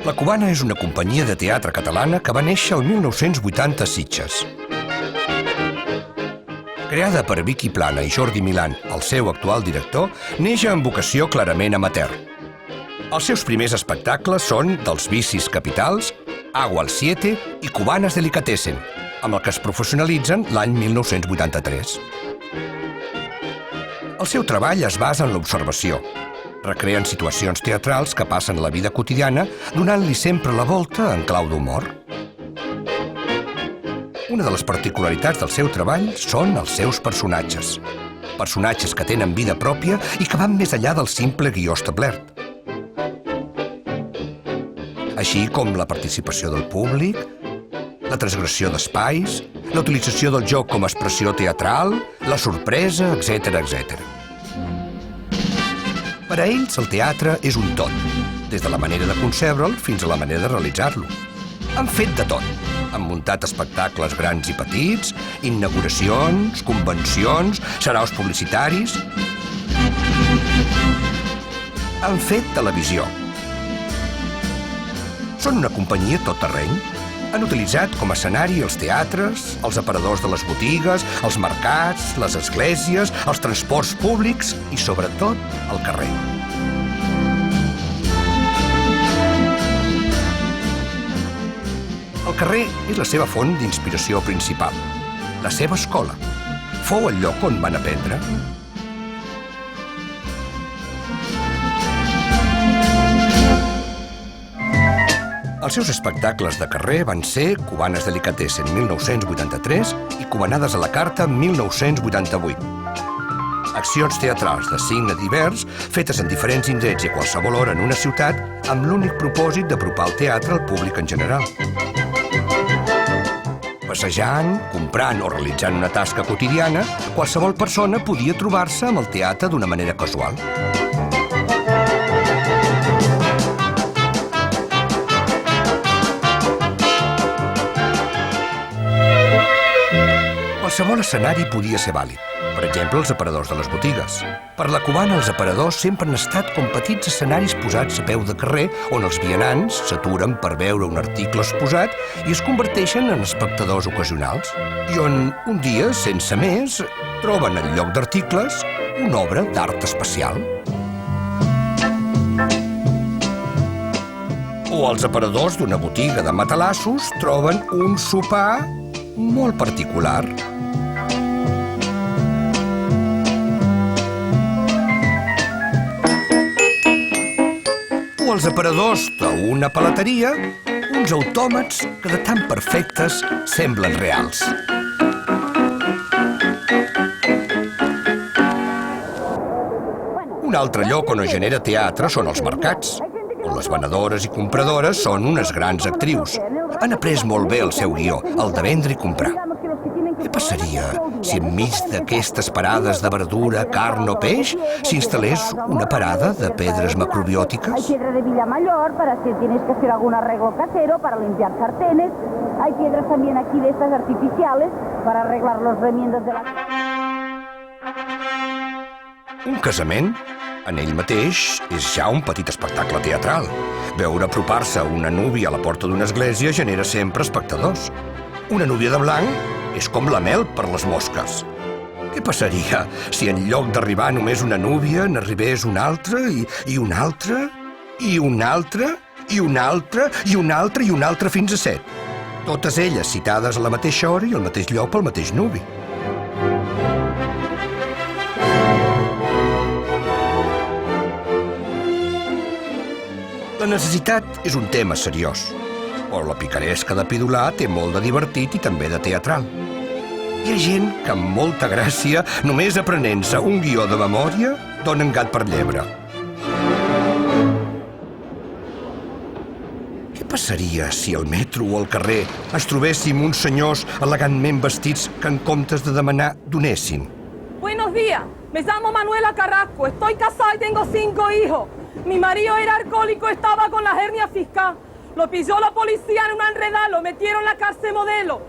La Cubana és una companyia de teatre catalana que va néixer el 1980 a Sitges. Creada per Vicky Plana i Jordi Milán, el seu actual director, neix amb vocació clarament amateur. Els seus primers espectacles són Dels vicis capitals, Agua al Siete i Cubanas Delicatessen, amb el que es professionalitzen l'any 1983. El seu treball es basa en l'observació. Recreen situacions teatrals que passen a la vida quotidiana, donant-li sempre la volta en clau d'humor. Una de les particularitats del seu treball són els seus personatges. Personatges que tenen vida pròpia i que van més enllà del simple guió establert. Així com la participació del públic, la transgressió d'espais, la utilització del joc com a expressió teatral, la sorpresa, etc. Per a ells, el teatre és un tot, des de la manera de concebre'l fins a la manera de realitzar-lo. Han fet de tot. Han muntat espectacles grans i petits, inauguracions, convencions, saraos publicitaris. Han fet televisió. Són una companyia tot terreny. Han utilitzat com a escenari els teatres, els aparadors de les botigues, els mercats, les esglésies, els transports públics i, sobretot, el carrer. El carrer és la seva font d'inspiració principal, la seva escola. Fou el lloc on van aprendre. Els seus espectacles de carrer van ser Cubanas Delicatessen 1983 i Cubanades a la carta 1988. Accions teatrals de signe divers fetes en diferents indrets i a qualsevol hora en una ciutat amb l'únic propòsit d'apropar el teatre al públic en general. Passejant, comprant o realitzant una tasca quotidiana, qualsevol persona podia trobar-se amb el teatre d'una manera casual. Qualsevol escenari podia ser vàlid. Per exemple, els aparadors de les botigues. Per la Cubana, els aparadors sempre han estat com petits escenaris posats a peu de carrer on els vianants s'aturen per veure un article exposat i es converteixen en espectadors ocasionals. I on, un dia, sense més, troben en lloc d'articles una obra d'art especial. O els aparadors d'una botiga de matalassos troben un sopar molt particular. O els aparadors d'una palateria, uns autòmats que de tan perfectes semblen reals. Un altre lloc on es genera teatre són els mercats, on les venedores i compradores són unes grans actrius. Han après molt bé el seu guió, el de vendre i comprar. Què passaria si enmig d'aquestes parades de verdura, carn o peix s'instal·lés una parada de pedres macrobiòtiques? Hay piedra de Villamayor para si tienes que hacer algún arreglo casero, para limpiar sartenes. Hay piedras también aquí de estas artificiales para arreglar los remiendos de la... Un casament, en ell mateix, és ja un petit espectacle teatral. Veure apropar-se una núvia a la porta d'una església genera sempre espectadors. Una núvia de blanc és com la mel per les mosques. Què passaria si en lloc d'arribar només una núvia n'arribés una altra i una altra i una altra i una altra i una altra i una altra fins a 7? Totes elles citades a la mateixa hora i al mateix lloc pel mateix nuvi. La necessitat és un tema seriós, però la picaresca de pidolar té molt de divertit i també de teatral. Hi ha gent que amb molta gràcia, només aprenent-se un guió de memòria, donen gat per llebre. Què passaria si al metro o al carrer ens trobéssim uns senyors elegantment vestits que en comptes de demanar donessin? Buenos días, me llamo Manuela Carrasco, estoy casada y tengo 5 hijos. Mi marido era alcohólico, estaba con la hernia fiscal. Lo pilló la policía en una enredada, lo metieron en la cárcel modelo.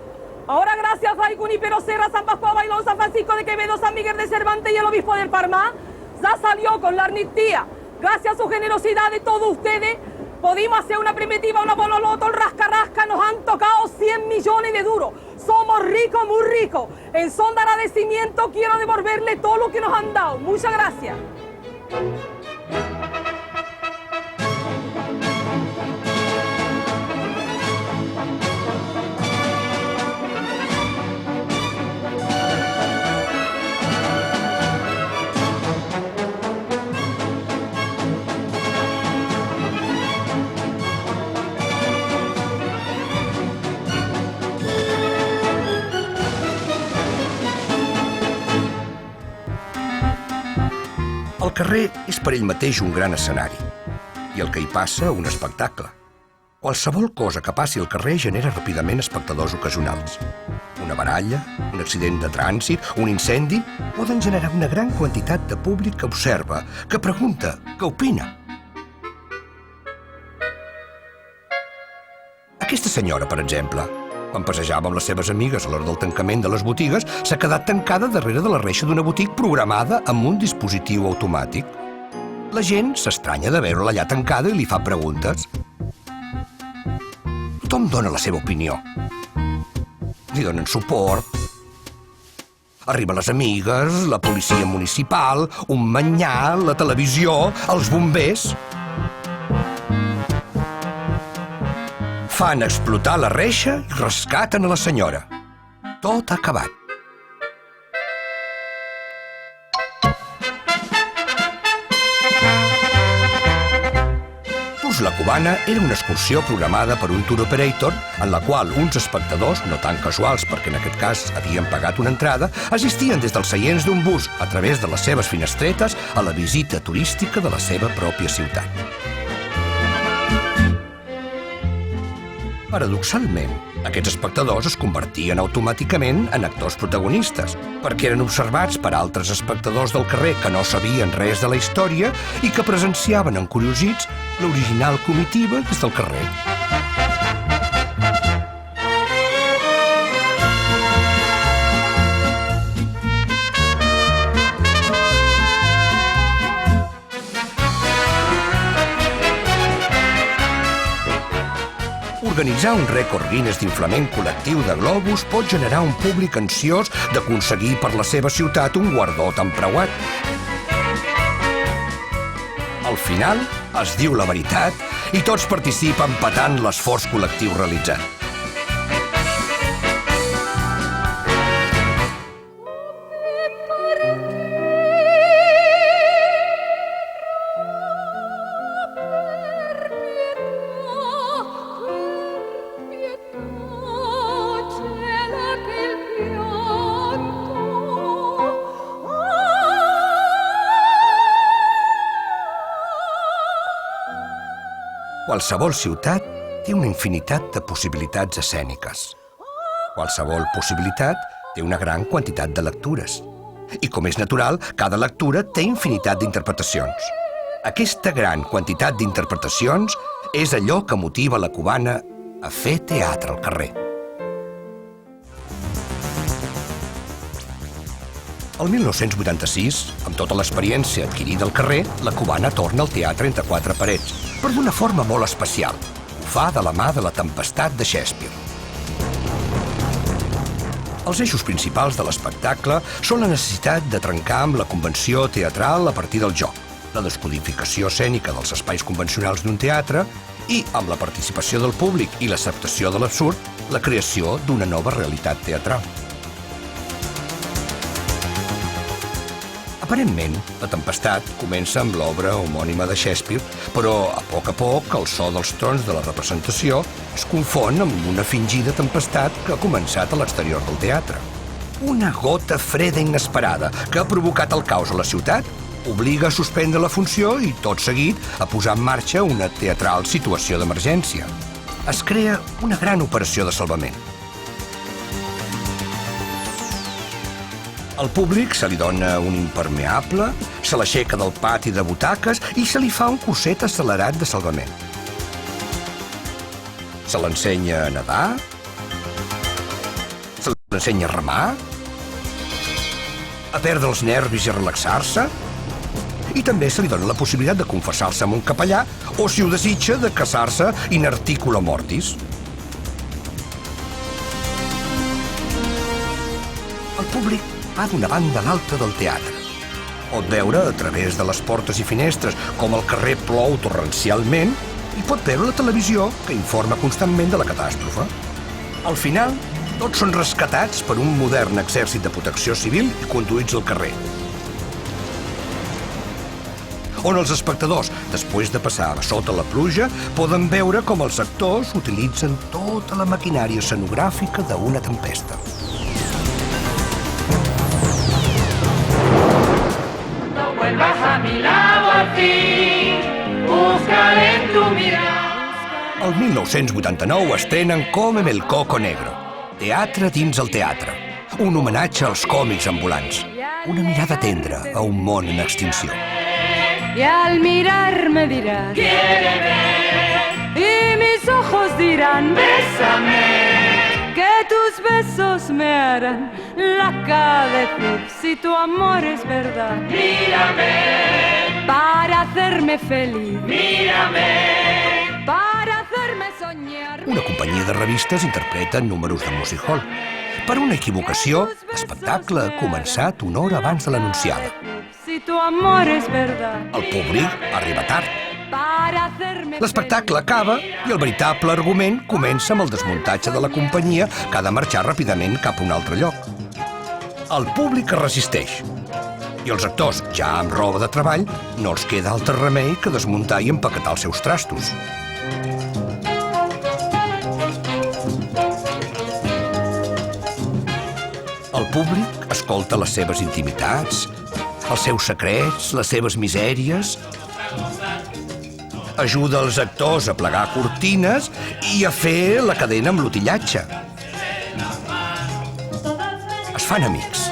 Ahora gracias a Junípero Serra, San Pascual Bailón, San Francisco de Quevedo, San Miguel de Cervantes y el obispo del Parma, ya salió con la amnistía. Gracias a su generosidad de todos ustedes, pudimos hacer una primitiva, una bololoto, el rasca-rasca, nos han tocado 100 millones de duros. Somos ricos, muy ricos. En son de agradecimiento quiero devolverle todo lo que nos han dado. Muchas gracias. El carrer és per ell mateix un gran escenari i el que hi passa un espectacle. Qualsevol cosa que passi al carrer genera ràpidament espectadors ocasionals. Una baralla, un accident de trànsit, un incendi, poden generar una gran quantitat de públic que observa, que pregunta, que opina. Aquesta senyora, per exemple, quan passejava amb les seves amigues a l'hora del tancament de les botigues, s'ha quedat tancada darrere de la reixa d'una botiga programada amb un dispositiu automàtic. La gent s'estranya de veure-la allà tancada i li fa preguntes. Tothom dona la seva opinió. Li donen suport. Arriben les amigues, la policia municipal, un manyà, la televisió, els bombers. Fan explotar la reixa i rescaten a la senyora. Tot ha acabat. Tours La Cubana era una excursió programada per un tour operator en la qual uns espectadors, no tan casuals perquè en aquest cas havien pagat una entrada, assistien des dels seients d'un bus a través de les seves finestretes a la visita turística de la seva pròpia ciutat. Paradoxalment, aquests espectadors es convertien automàticament en actors protagonistes, perquè eren observats per altres espectadors del carrer que no sabien res de la història i que presenciaven encuriosits l'original comitiva des del carrer. Organitzar un rècord Guinness d'inflament col·lectiu de globus pot generar un públic ansiós d'aconseguir per la seva ciutat un guardó tan preuat. Al final, es diu la veritat i tots participen patant l'esforç col·lectiu realitzat. Qualsevol ciutat té una infinitat de possibilitats escèniques. Qualsevol possibilitat té una gran quantitat de lectures. I com és natural, cada lectura té infinitat d'interpretacions. Aquesta gran quantitat d'interpretacions és allò que motiva la cubana a fer teatre al carrer. El 1986, amb tota l'experiència adquirida al carrer, la cubana torna al teatre entre quatre parets, però d'una forma molt especial. Ho fa de la mà de La Tempestat de Shakespeare. Els eixos principals de l'espectacle són la necessitat de trencar amb la convenció teatral a partir del joc, la descodificació escènica dels espais convencionals d'un teatre i, amb la participació del públic i l'acceptació de l'absurd, la creació d'una nova realitat teatral. Aparentment, La Tempestat comença amb l'obra homònima de Shakespeare, però a poc el so dels trons de la representació es confon amb una fingida tempestat que ha començat a l'exterior del teatre. Una gota freda inesperada que ha provocat el caos a la ciutat obliga a suspendre la funció i, tot seguit, a posar en marxa una teatral situació d'emergència. Es crea una gran operació de salvament. Al públic se li dona un impermeable, se l'aixeca del pati de butaques i se li fa un curset accelerat de salvament. Se l'ensenya a nedar, se ensenya a remar, a perdre els nervis i a relaxar-se, i també se li dona la possibilitat de confessar-se amb un capellà o, si ho desitja, de casar-se in articulo mortis. El públic va d'una banda a l'altra del teatre. Pot veure a través de les portes i finestres com el carrer plou torrencialment i pot veure la televisió que informa constantment de la catàstrofe. Al final, tots són rescatats per un modern exèrcit de protecció civil i conduïts al carrer, on els espectadors, després de passar a sota la pluja, poden veure com els actors utilitzen tota la maquinària escenogràfica d'una tempesta. No vuelvas a mi lado al fin, buscaré en tu mirada. El 1989 estrenen Come el Coco Negro, teatre dins el teatre, un homenatge als còmics ambulants, una mirada tendra a un món en extinció. Y al mirarme dirás, quiéreme, y mis ojos dirán, bésame, que tus besos me harán loca decir si tu amor es verdad. Mírame, para hacerme feliz. Mírame, para hacerme soñar. Una companyia de revistes interpreta números de Music Hall. Per una equivocació, l'espectacle ha començat una hora abans de l'anunciada. Si tu amor es verdad. El públic arriba tard. L'espectacle acaba i el veritable argument comença amb el desmuntatge de la companyia que ha de marxar ràpidament cap a un altre lloc. El públic es resisteix i els actors, ja amb roba de treball, no els queda altre remei que desmuntar i empaquetar els seus trastos. El públic escolta les seves intimitats, els seus secrets, les seves misèries, ajuda els actors a plegar cortines i a fer la cadena amb l'utillatge. Es fan amics.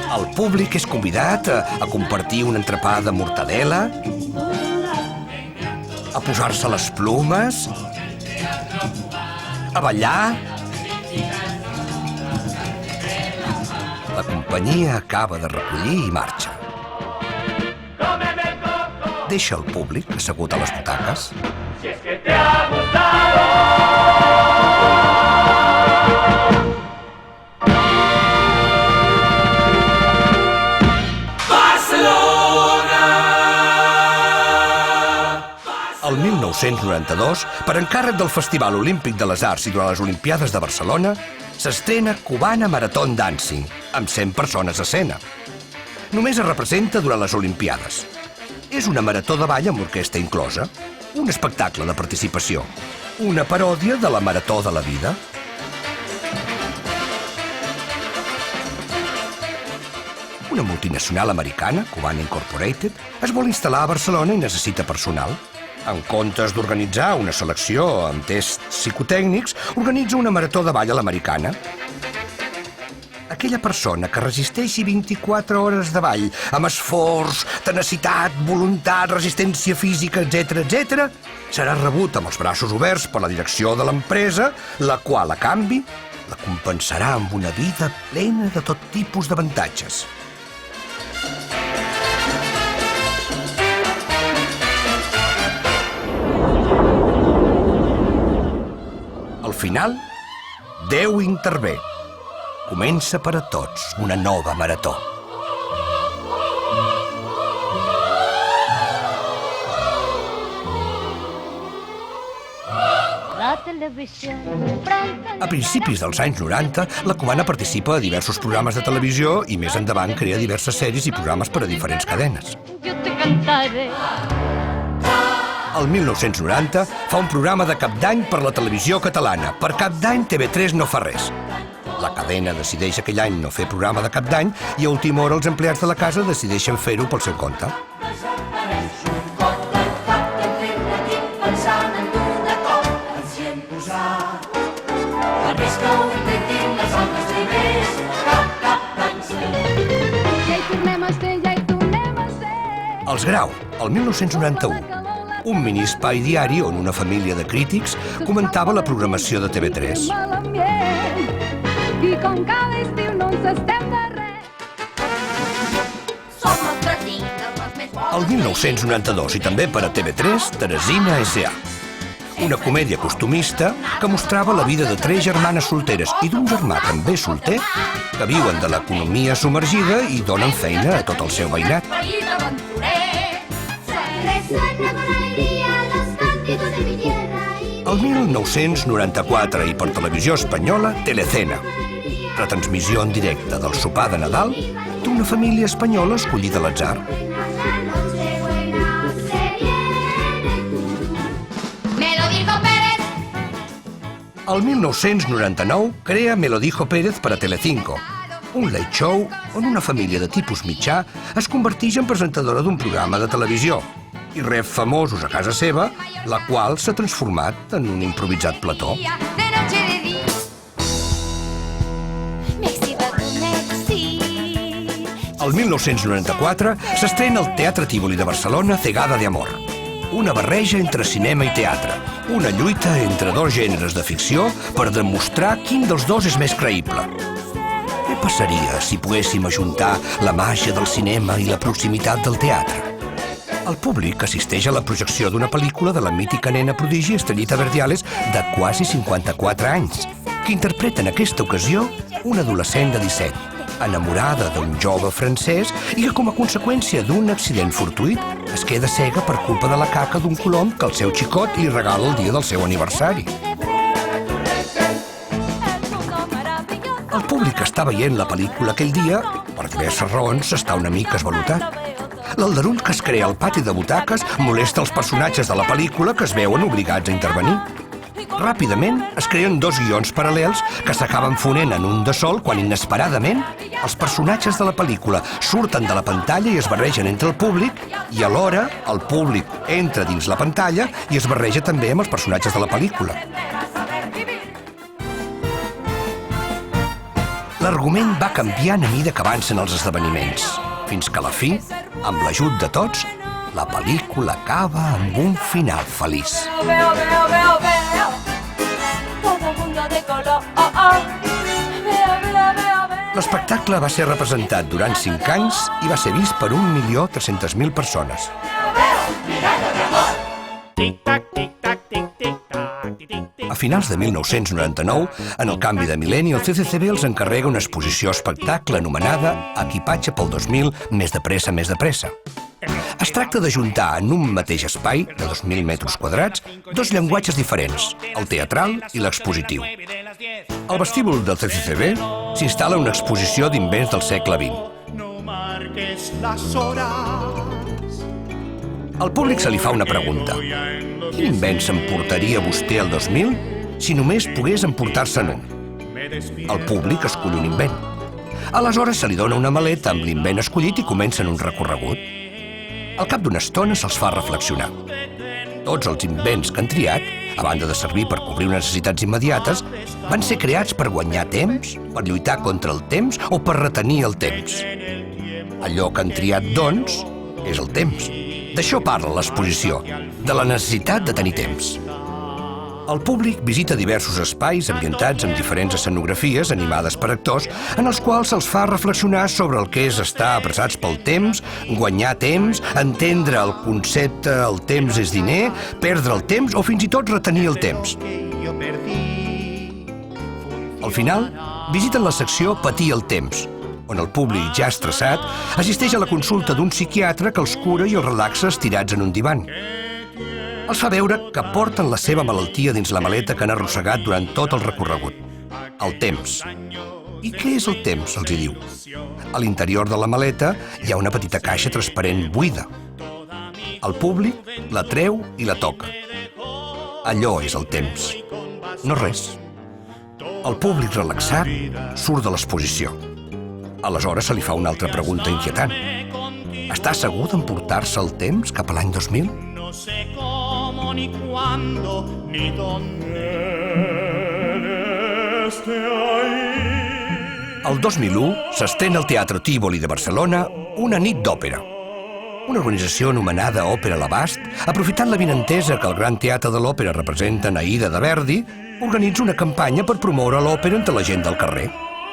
El públic és convidat a compartir un entrepà de mortadela, a posar-se les plomes, a ballar. La companyia acaba de recollir i marxa. Deixa el públic assegut a les butaques. Si es que te ha gustado. El 1992, per encàrrec del Festival Olímpic de les Arts i durant les Olimpiades de Barcelona, s'estrena Cubana Marathon Dancing, amb 100 persones a escena. Només es representa durant les Olimpiades. És una marató de ball amb orquestra inclosa, un espectacle de participació, una paròdia de la marató de la vida. Una multinacional americana, Cubana Incorporated, es vol instal·lar a Barcelona i necessita personal. En comptes d'organitzar una selecció amb tests psicotècnics, organitza una marató de ball a l'americana. Aquella persona que resisteixi 24 hores de ball amb esforç, tenacitat, voluntat, resistència física, etc., serà rebut amb els braços oberts per la direcció de l'empresa, la qual, a canvi, la compensarà amb una vida plena de tot tipus d'avantatges. Al final, Déu intervé. Comença per a tots una nova marató. A principis dels anys 90, la Cubana participa a diversos programes de televisió i més endavant crea diverses sèries i programes per a diferents cadenes. El 1990 fa un programa de Cap d'Any per la televisió catalana. Per Cap d'Any TV3 no fa res. La cadena decideix aquell any no fer programa de Cap d'Any i a última hora els empleats de la casa decideixen fer-ho pel seu compte. Els Grau, el 1991. un mini-espai diari on una família de crítics comentava la programació de TV3. I com cada estiu no ens estem de res. El 1992 i també per a TV3, Teresina S.A. Una comèdia costumista que mostrava la vida de 3 germanes solteres i d'un germà també solter que viuen de l'economia submergida i donen feina a tot el seu veïnat. El 1994 i per televisió espanyola, Telecena. Retransmissió en directe del sopar de Nadal d'una família espanyola escollida a l'atzar. El 1999 crea Me lo dijo Pérez per a Telecinco, un late show on una família de tipus mitjà es converteix en presentadora d'un programa de televisió i rep famosos a casa seva, la qual s'ha transformat en un improvisat plató. El 1994 s'estrena al Teatre Tívoli de Barcelona Cegada de Amor. Una barreja entre cinema i teatre. Una lluita entre dos gèneres de ficció per demostrar quin dels dos és més creïble. Què passaria si poguéssim ajuntar la màgia del cinema i la proximitat del teatre? El públic assisteix a la projecció d'una pel·lícula de la mítica nena prodigi Estrellita Verdiales de quasi 54 anys, que interpreta en aquesta ocasió una adolescent de 17, enamorada d'un jove francès i que, com a conseqüència d'un accident fortuït, es queda cega per culpa de la caca d'un colom que el seu xicot li regala el dia del seu aniversari. El públic està veient la pel·lícula aquell dia, per diverses raons, està una mica esvalotat. L'aldarull que es crea al pati de butaques molesta els personatges de la pel·lícula que es veuen obligats a intervenir. Ràpidament es creen 2 guions paral·lels que s'acaben fonent en un de sol quan inesperadament els personatges de la pel·lícula surten de la pantalla i es barregen entre el públic i alhora el públic entra dins la pantalla i es barreja també amb els personatges de la pel·lícula. L'argument va canviant a mida que avancen els esdeveniments, fins que a la fi, amb l'ajut de tots, la pel·lícula acaba amb un final feliç. L'espectacle va ser representat durant 5 anys i va ser vist per 1.300.000 persones. A finals de 1999, en el canvi de mil·lenni, el CCCB els encarrega una exposició espectacle anomenada Equipatge pel 2000, més de pressa, més de pressa. Es tracta d'ajuntar en un mateix espai, de 2.000 metres quadrats, 2 llenguatges diferents, el teatral i l'expositiu. Al vestíbul del CCCB s'instal·la una exposició d'invents del segle XX. Al públic se li fa una pregunta. Quin invent s'emportaria vostè al 2000 si només pogués emportar-se'n un? El públic escull un invent. Aleshores se li dona una maleta amb l'invent escollit i comencen un recorregut. Al cap d'una estona se'ls fa reflexionar. Tots els invents que han triat, a banda de servir per cobrir necessitats immediates, van ser creats per guanyar temps, per lluitar contra el temps o per retenir el temps. Allò que han triat, doncs, és el temps. D'això parla l'exposició, de la necessitat de tenir temps. El públic visita diversos espais ambientats amb diferents escenografies animades per actors en els quals se'ls fa reflexionar sobre el que és estar apressats pel temps, guanyar temps, entendre el concepte el temps és diner, perdre el temps o fins i tot retenir el temps. Al final, visiten la secció Patir el temps, on el públic ja estressat assisteix a la consulta d'un psiquiatre que els cura i els relaxa estirats en un divan. Els fa veure que porten la seva malaltia dins la maleta que han arrossegat durant tot el recorregut. El temps. I què és el temps, els hi diu? A l'interior de la maleta hi ha una petita caixa transparent buida. El públic la treu i la toca. Allò és el temps. No res. El públic relaxat surt de l'exposició. Aleshores se li fa una altra pregunta inquietant. Està segur d'emportar-se el temps cap a l'any 2000? No sé cómo, ni cuándo, ni dónde. El 2001 s'estrena al Teatre Tívoli de Barcelona Una nit d'òpera. Una organització anomenada Òpera a l'Abast, aprofitant l'avinentesa que el Gran Teatre de l'Òpera representa en Aida de Verdi, organitza una campanya per promoure l'òpera entre la gent del carrer.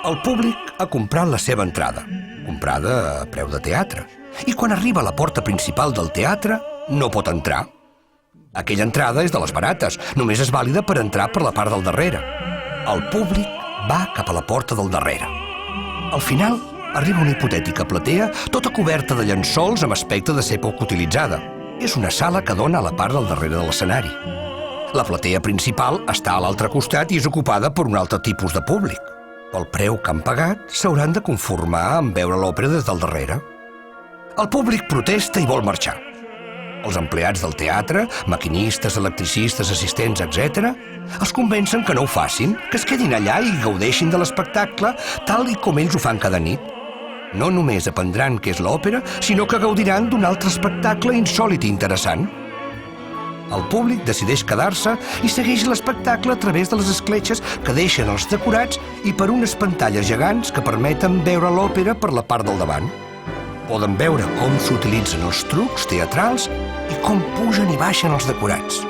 El públic ha comprat la seva entrada, comprada a preu de teatre, i quan arriba a la porta principal del teatre no pot entrar. Aquella entrada és de les barates, només és vàlida per entrar per la part del darrere. El públic va cap a la porta del darrere. Al final arriba una hipotètica platea tota coberta de llençols amb aspecte de ser poc utilitzada. És una sala que dona a la part del darrere de l'escenari. La platea principal està a l'altre costat i és ocupada per un altre tipus de públic. Pel preu que han pagat, s'hauran de conformar amb veure l'òpera des del darrere. El públic protesta i vol marxar. Els empleats del teatre, maquinistes, electricistes, assistents, etc., els convencen que no ho facin, que es quedin allà i gaudeixin de l'espectacle tal i com ells ho fan cada nit. No només aprendran què és l'òpera, sinó que gaudiran d'un altre espectacle insòlit i interessant. El públic decideix quedar-se i segueix l'espectacle a través de les escletxes que deixen els decorats i per unes pantalles gegants que permeten veure l'òpera per la part del davant. Poden veure com s'utilitzen els trucs teatrals i com pugen i baixen els decorats.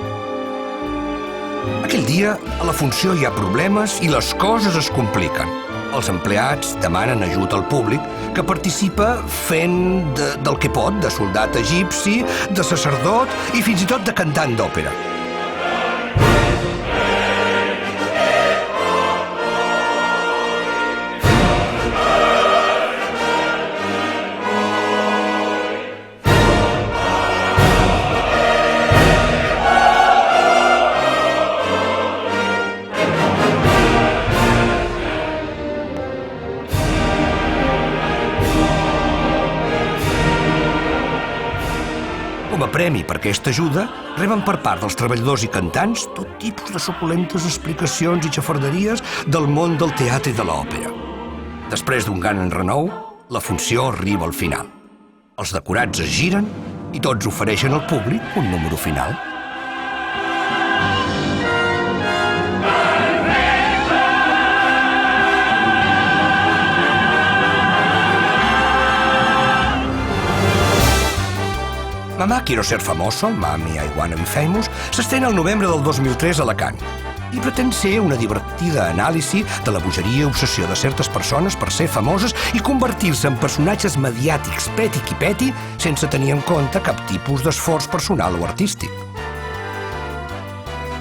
Aquell dia, a la funció hi ha problemes i les coses es compliquen. Els empleats demanen ajuda al públic, que participa fent del que pot, de soldat egipci, de sacerdot i fins i tot de cantant d'òpera. Com a premi per aquesta ajuda, reben per part dels treballadors i cantants tot tipus de suculentes explicacions i xafarderies del món del teatre i de l'òpera. Després d'un gran enrenou, la funció arriba al final. Els decorats es giren i tots ofereixen al públic un número final. Mamà quiero ser famoso, Mami I wanna be famous, s'estrena el novembre del 2003 a Alacant i pretén ser una divertida anàlisi de la bogeria i obsessió de certes persones per ser famoses i convertir-se en personatges mediàtics peti qui peti sense tenir en compte cap tipus d'esforç personal o artístic.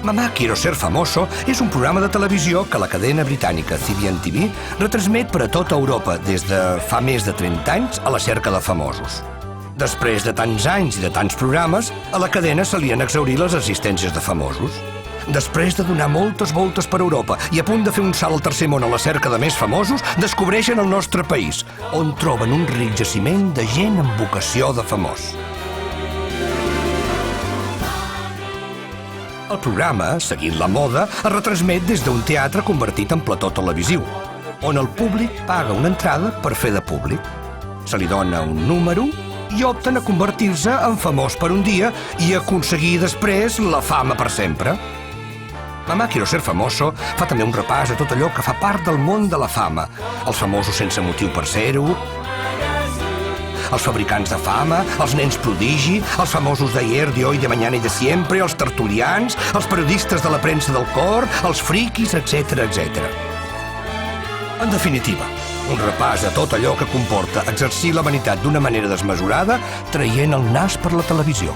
Mamà quiero ser famoso és un programa de televisió que la cadena britànica CBN TV retransmet per a tota Europa des de fa més de 30 anys a la cerca de famosos. Després de tants anys i de tants programes, a la cadena se li han exhaurit les assistències de famosos. Després de donar moltes voltes per Europa i a punt de fer un salt al tercer món a la cerca de més famosos, descobreixen el nostre país, on troben un ric jaciment de gent amb vocació de famós. El programa, seguint la moda, es retransmet des d'un teatre convertit en plató televisiu, on el públic paga una entrada per fer de públic. Se li dona un número i opten a convertir-se en famós per un dia i aconseguir després la fama per sempre. Mamà quiero ser famoso fa també un repàs a tot allò que fa part del món de la fama. Els famosos sense motiu per ser-ho, els fabricants de fama, els nens prodigi, els famosos d'ayer, de hoy, de mañana i de siempre, els tertulians, els periodistes de la premsa del cor, els friquis, etc. En definitiva, un repàs a tot allò que comporta exercir la vanitat d'una manera desmesurada, traient el nas per la televisió.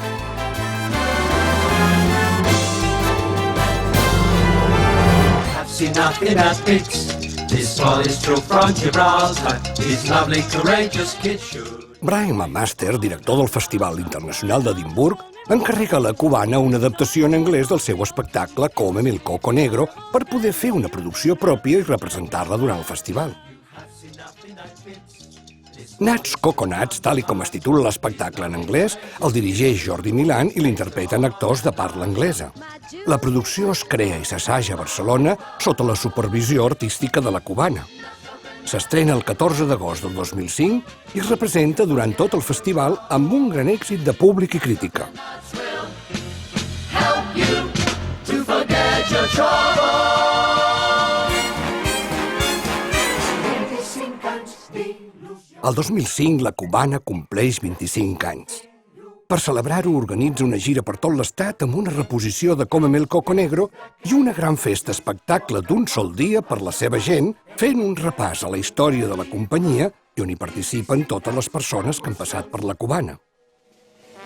Brian McMaster, director del Festival Internacional d'Edimburg, encarrega a la cubana una adaptació en anglès del seu espectacle Cómeme el coco negro per poder fer una producció pròpia i representar-la durant el festival. Nuts Coconuts, tal com es titula l'espectacle en anglès, el dirigeix Jordi Milán i l'interpreten actors de parla anglesa. La producció es crea i s'assaja a Barcelona sota la supervisió artística de la cubana. S'estrena el 14 d'agost del 2005 i es representa durant tot el festival amb un gran èxit de públic i crítica. El 2005 la cubana compleix 25 anys. Per celebrar-ho, organitza una gira per tot l'estat amb una reposició de Cómeme el Coco Negro i una gran festa espectacle d'un sol dia per la seva gent, fent un repàs a la història de la companyia i on hi participen totes les persones que han passat per la cubana.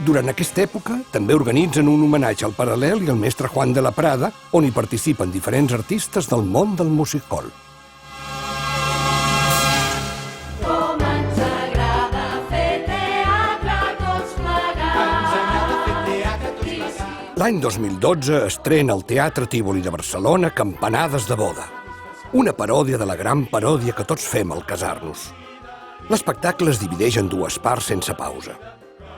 Durant aquesta època, també organitzen un homenatge al Paral·lel i al mestre Juan de la Prada, on hi participen diferents artistes del món del music-hall. L'any 2012 estrena al Teatre Tívoli de Barcelona Campanades de boda, una paròdia de la gran paròdia que tots fem al casar-nos. L'espectacle es divideix en dues parts sense pausa.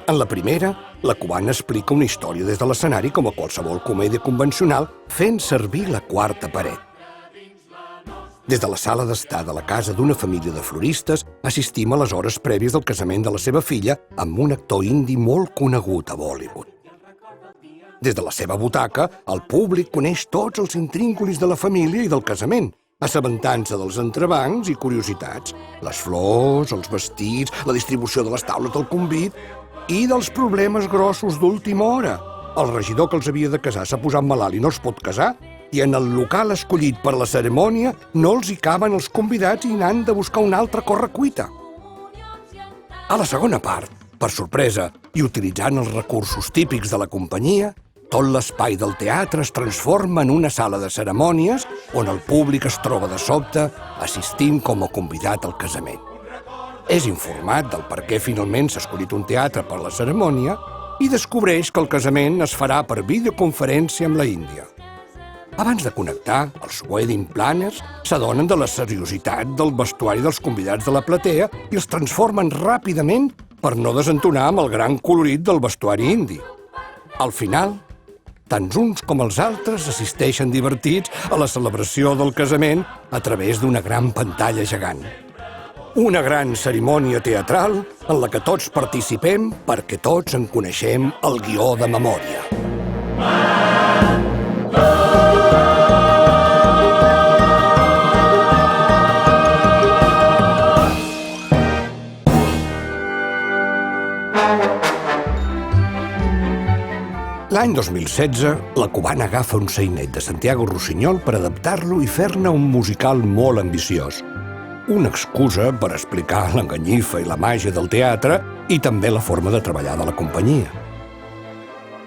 En la primera, la cubana explica una història des de l'escenari com a qualsevol comèdia convencional, fent servir la quarta paret. Des de la sala d'estar de la casa d'una família de floristes, assistim a les hores prèvies del casament de la seva filla amb un actor indi molt conegut a Bollywood. Des de la seva butaca, el públic coneix tots els intrínculis de la família i del casament, assabentant-se dels entrebancs i curiositats, les flors, els vestits, la distribució de les taules del convit i dels problemes grossos d'última hora. El regidor que els havia de casar s'ha posat malalt i no els pot casar, i en el local escollit per la cerimònia no els hi caben els convidats i n'han de buscar un altre correcuita. A la segona part, per sorpresa, i utilitzant els recursos típics de la companyia, tot l'espai del teatre es transforma en una sala de cerimònies on el públic es troba de sobte assistint com a convidat al casament. És informat del per què finalment s'ha escollit un teatre per la cerimònia i descobreix que el casament es farà per videoconferència amb la Índia. Abans de connectar, els wedding planners s'adonen de la seriositat del vestuari dels convidats de la platea i els transformen ràpidament per no desentonar amb el gran colorit del vestuari indi. Al final, tant uns com els altres assisteixen divertits a la celebració del casament a través d'una gran pantalla gegant. Una gran cerimònia teatral en la que tots participem perquè tots en coneixem el guió de memòria. L'any 2016, la cubana agafa un sainet de Santiago Rossinyol per adaptar-lo i fer-ne un musical molt ambiciós. Una excusa per explicar l'enganyifa i la màgia del teatre i també la forma de treballar de la companyia.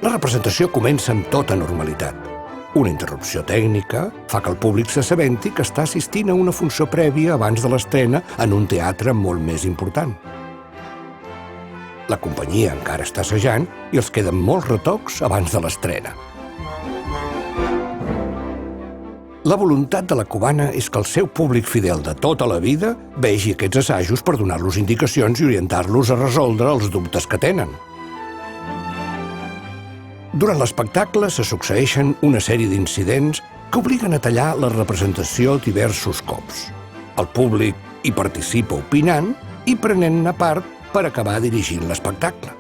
La representació comença amb tota normalitat. Una interrupció tècnica fa que el públic s'assabenti que està assistint a una funció prèvia abans de l'estrena en un teatre molt més important. La companyia encara està assajant i els queden molts retocs abans de l'estrena. La voluntat de la cubana és que el seu públic fidel de tota la vida vegi aquests assajos per donar-los indicacions i orientar-los a resoldre els dubtes que tenen. Durant l'espectacle se succeeixen una sèrie d'incidents que obliguen a tallar la representació diversos cops. El públic hi participa opinant i prenent-ne part per acabar dirigint l'espectacle.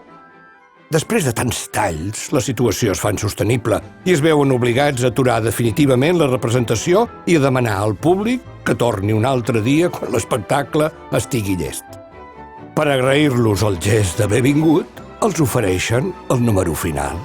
Després de tants talls, la situació es fa insostenible i es veuen obligats a aturar definitivament la representació i a demanar al públic que torni un altre dia quan l'espectacle estigui llest. Per agrair-los el gest d'haver vingut, els ofereixen el número final.